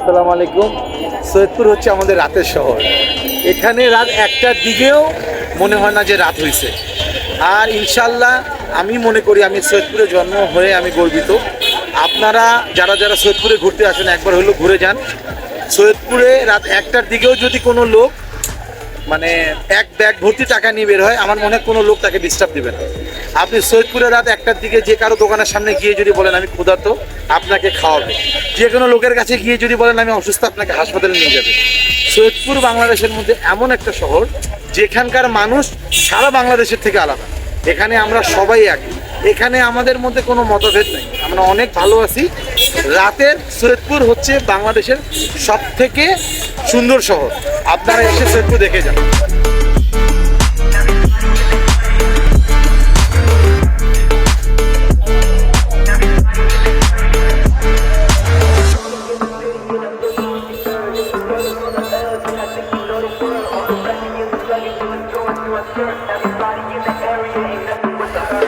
আসসালামু আলাইকুম। সৈয়দপুর হচ্ছে আমাদের রাতের শহর। এখানে রাত 1টার দিকেও মনে হয় না যে রাত হয়েছে। আর ইনশাল্লাহ আমি মনে করি আমি সৈয়দপুরে জন্ম হয়ে আমি গর্বিত। আপনারা যারা যারা সৈয়দপুরে ঘুরতে আসেন একবার হলেও ঘুরে যান। সৈয়দপুরে রাত 1টার দিকেও যদি কোনো লোক মানে এক ব্যাগ ভর্তি টাকা নিয়ে বের হয়, আমার মনে হয় কোনো লোক তাকে ডিস্টার্ব দেবে না। আপনি সৈয়দপুরে রাত 1টার দিকে যে কারো দোকানের সামনে গিয়ে যদি বলেন আমি ক্ষুধার্ত, আপনাকে খাওয়াবে। যে কোনো লোকের কাছে গিয়ে যদি বলেন আমি অসুস্থ, আপনাকে হাসপাতালে নিয়ে যাবে। সৈয়দপুর বাংলাদেশের মধ্যে এমন একটা শহর যেখানকার মানুষ সারা বাংলাদেশের থেকে আলাদা। এখানে আমরা সবাই এক, এখানে আমাদের মধ্যে কোনো মতভেদ নেই, আমরা অনেক ভালো আছি। রাতের সৈয়দপুর হচ্ছে বাংলাদেশের সব থেকে সুন্দর শহর। আপনারা এসে সৈয়দপুর দেখে যান। Everybody in the area ain't nothing but the